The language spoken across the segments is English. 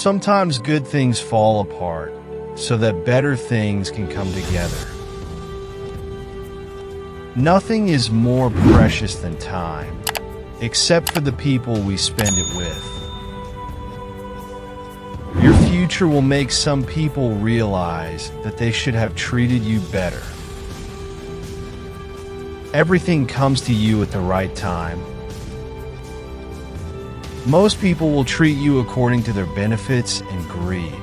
Sometimes good things fall apart so that better things can come together. Nothing is more precious than time, except for the people we spend it with. Your future will make some people realize that they should have treated you better. Everything comes to you at the right time. Most people will treat you according to their benefits and greed.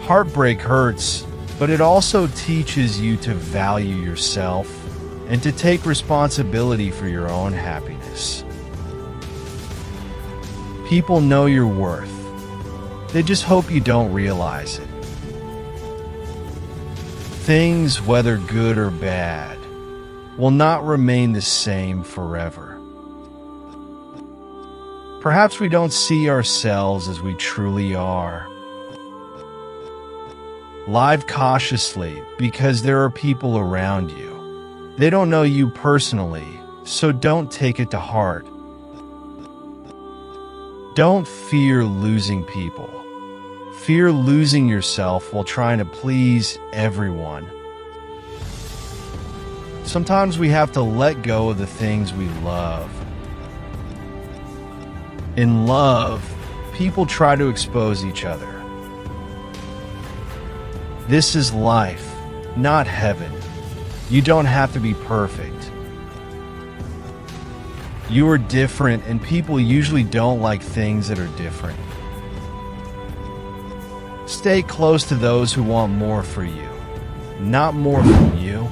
Heartbreak hurts, but it also teaches you to value yourself and to take responsibility for your own happiness. People know your worth. They just hope you don't realize it. Things, whether good or bad, will not remain the same forever. Perhaps we don't see ourselves as we truly are. Live cautiously because there are people around you. They don't know you personally, so don't take it to heart. Don't fear losing people. Fear losing yourself while trying to please everyone. Sometimes we have to let go of the things we love. In love, people try to expose each other. This is life, not heaven. You don't have to be perfect. You are different, and people usually don't like things that are different. Stay close to those who want more for you, not more from you.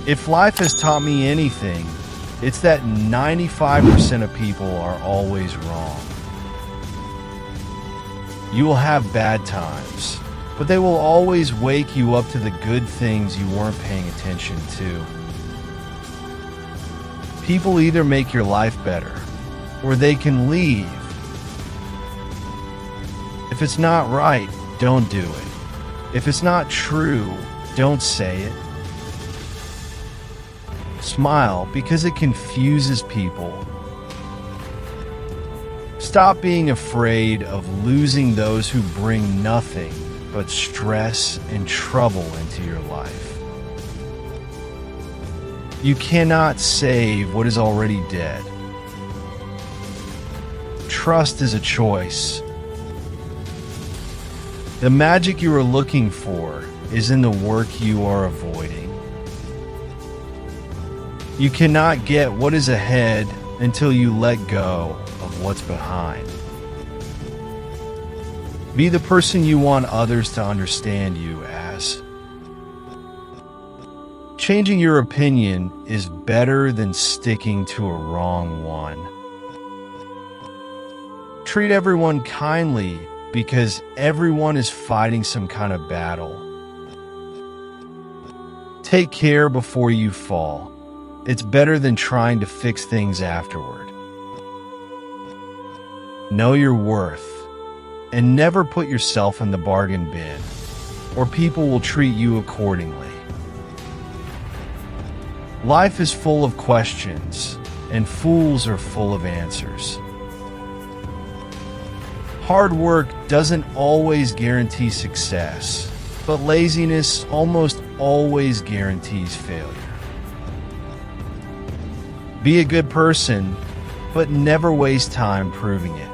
If life has taught me anything, it's that 95% of people are always wrong. You will have bad times, but they will always wake you up to the good things you weren't paying attention to. People either make your life better, or they can leave. If it's not right, don't do it. If it's not true, don't say it. Smile because it confuses people. Stop being afraid of losing those who bring nothing but stress and trouble into your life. You cannot save what is already dead. Trust is a choice. The magic you are looking for is in the work you are avoiding. You cannot get what is ahead until you let go of what's behind. Be the person you want others to understand you as. Changing your opinion is better than sticking to a wrong one. Treat everyone kindly because everyone is fighting some kind of battle. Take care before you fall. It's better than trying to fix things afterward. Know your worth, and never put yourself in the bargain bin, or people will treat you accordingly. Life is full of questions, and fools are full of answers. Hard work doesn't always guarantee success, but laziness almost always guarantees failure. Be a good person, but never waste time proving it.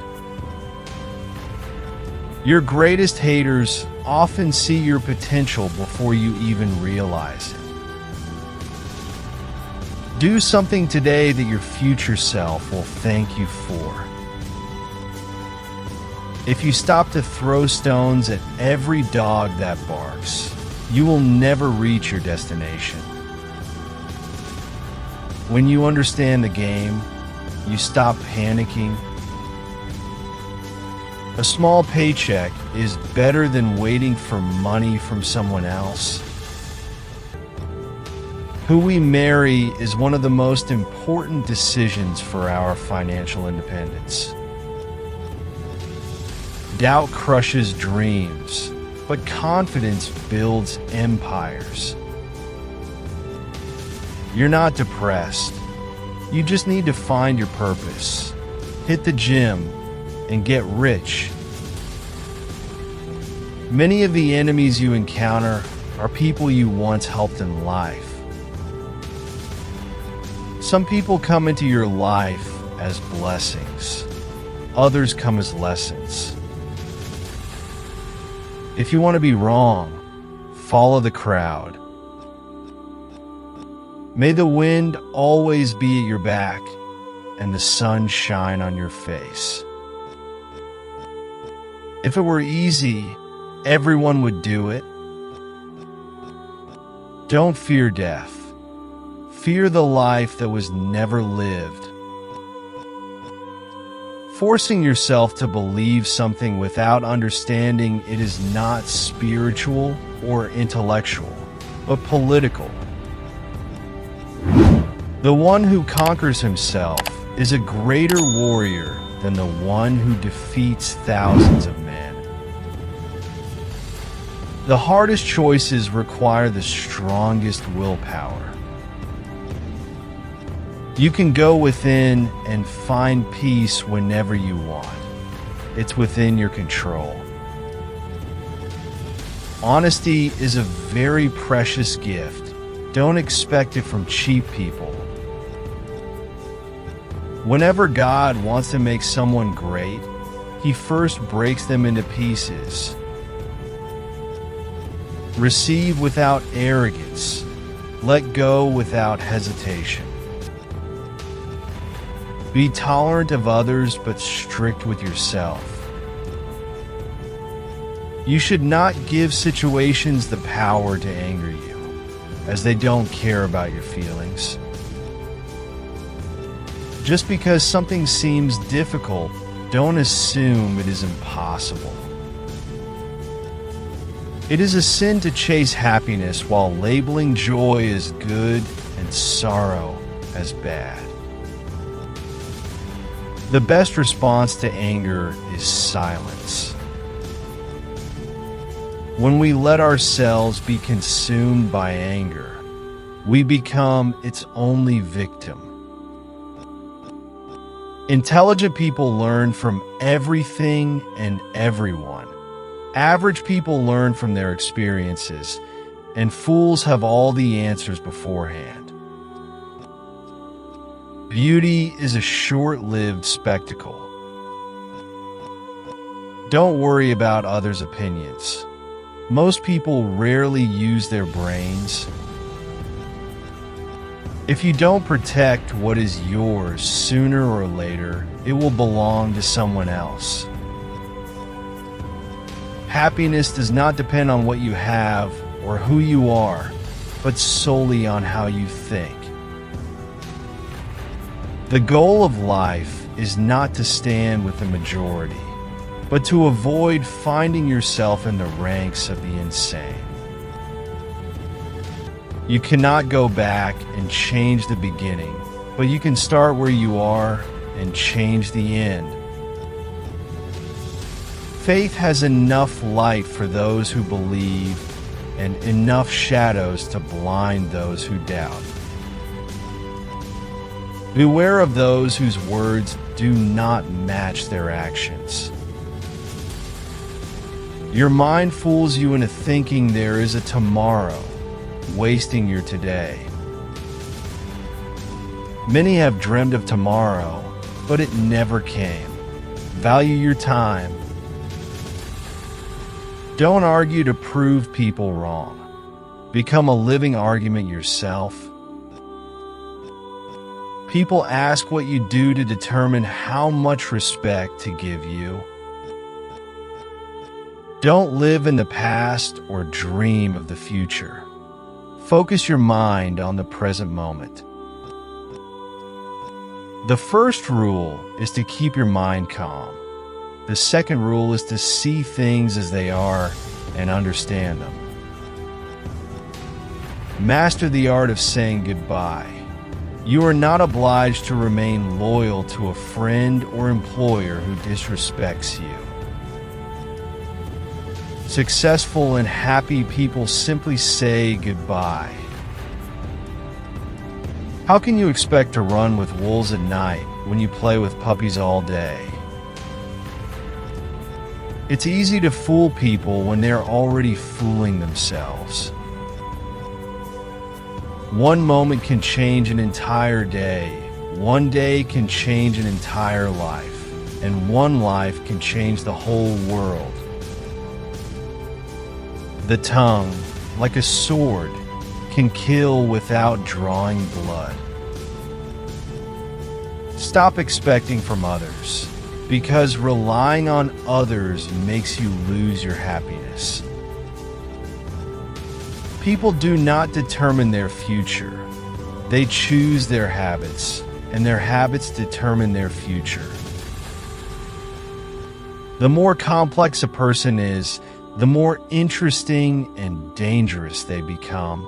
Your greatest haters often see your potential before you even realize it. Do something today that your future self will thank you for. If you stop to throw stones at every dog that barks, you will never reach your destination. When you understand the game, you stop panicking. A small paycheck is better than waiting for money from someone else. Who we marry is one of the most important decisions for our financial independence. Doubt crushes dreams, but confidence builds empires. You're not depressed. You just need to find your purpose. hit the gym, and get rich. Many of the enemies you encounter are people you once helped in life. Some people come into your life as blessings. Others come as lessons. If you want to be wrong, follow the crowd. May the wind always be at your back and the sun shine on your face. If it were easy, everyone would do it. Don't fear death. Fear the life that was never lived. Forcing yourself to believe something without understanding it is not spiritual or intellectual, but political. The one who conquers himself is a greater warrior than the one who defeats thousands of men. The hardest choices require the strongest willpower. You can go within and find peace whenever you want. It's within your control. Honesty is a very precious gift. Don't expect it from cheap people. Whenever God wants to make someone great, He first breaks them into pieces. Receive without arrogance. Let go without hesitation. Be tolerant of others but strict with yourself. You should not give situations the power to anger you, as they don't care about your feelings. Just because something seems difficult, don't assume it is impossible. It is a sin to chase happiness while labeling joy as good and sorrow as bad. The best response to anger is silence. When we let ourselves be consumed by anger, we become its only victim. Intelligent people learn from everything and everyone. Average people learn from their experiences, and fools have all the answers beforehand. Beauty is a short-lived spectacle. Don't worry about others' opinions. Most people rarely use their brains. If you don't protect what is yours, sooner or later, it will belong to someone else. Happiness does not depend on what you have or who you are, but solely on how you think. The goal of life is not to stand with the majority, but to avoid finding yourself in the ranks of the insane. You cannot go back and change the beginning, but you can start where you are and change the end. Faith has enough light for those who believe and enough shadows to blind those who doubt. Beware of those whose words do not match their actions. Your mind fools you into thinking there is a tomorrow, wasting your today. Many have dreamed of tomorrow, but it never came. Value your time. Don't argue to prove people wrong. Become a living argument yourself. People ask what you do to determine how much respect to give you. Don't live in the past or dream of the future. Focus your mind on the present moment. The first rule is to keep your mind calm. The second rule is to see things as they are and understand them. Master the art of saying goodbye. You are not obliged to remain loyal to a friend or employer who disrespects you. Successful and happy people simply say goodbye. How can you expect to run with wolves at night when you play with puppies all day. It's easy to fool people when they're already fooling themselves. One moment can change an entire day. One day can change an entire life. And one life can change the whole world. The tongue, like a sword, can kill without drawing blood. Stop expecting from others, because relying on others makes you lose your happiness. People do not determine their future. They choose their habits, and their habits determine their future. The more complex a person is, the more interesting and dangerous they become.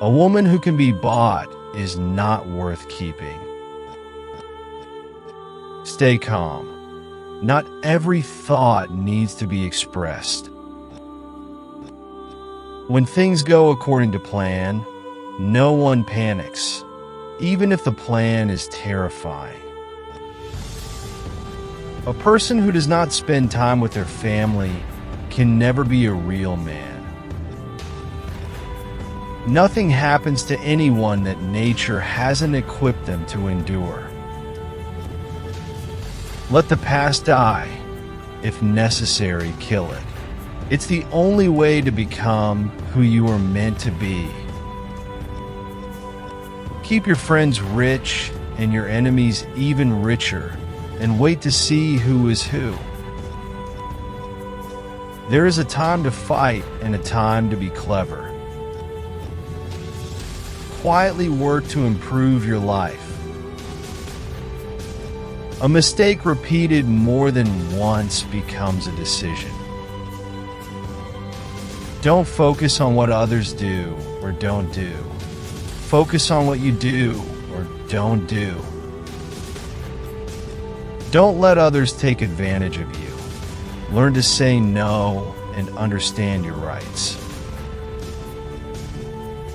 A woman who can be bought is not worth keeping. Stay calm. Not every thought needs to be expressed. When things go according to plan, no one panics, even if the plan is terrifying. A person who does not spend time with their family can never be a real man. Nothing happens to anyone that nature hasn't equipped them to endure. Let the past die. If necessary, kill it. It's the only way to become who you are meant to be. Keep your friends rich and your enemies even richer, and wait to see who is who. There is a time to fight and a time to be clever. Quietly work to improve your life. A mistake repeated more than once becomes a decision. Don't focus on what others do or don't do. Focus on what you do or don't do. Don't let others take advantage of you. Learn to say no and understand your rights.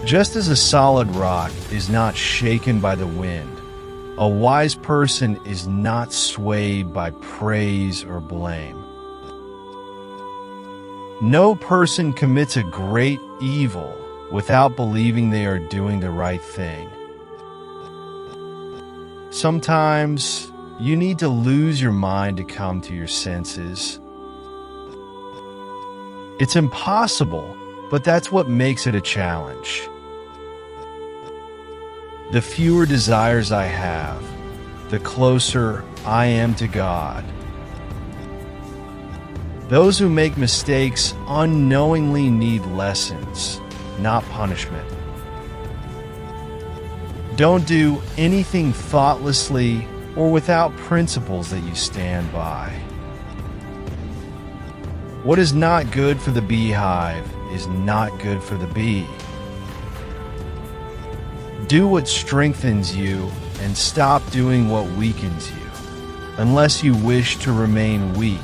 Just as a solid rock is not shaken by the wind, a wise person is not swayed by praise or blame. No person commits a great evil without believing they are doing the right thing. Sometimes you need to lose your mind to come to your senses. It's impossible, but that's what makes it a challenge. The fewer desires I have, the closer I am to God. Those who make mistakes unknowingly need lessons, not punishment. Don't do anything thoughtlessly or without principles that you stand by. What is not good for the beehive is not good for the bee. Do what strengthens you and stop doing what weakens you, unless you wish to remain weak.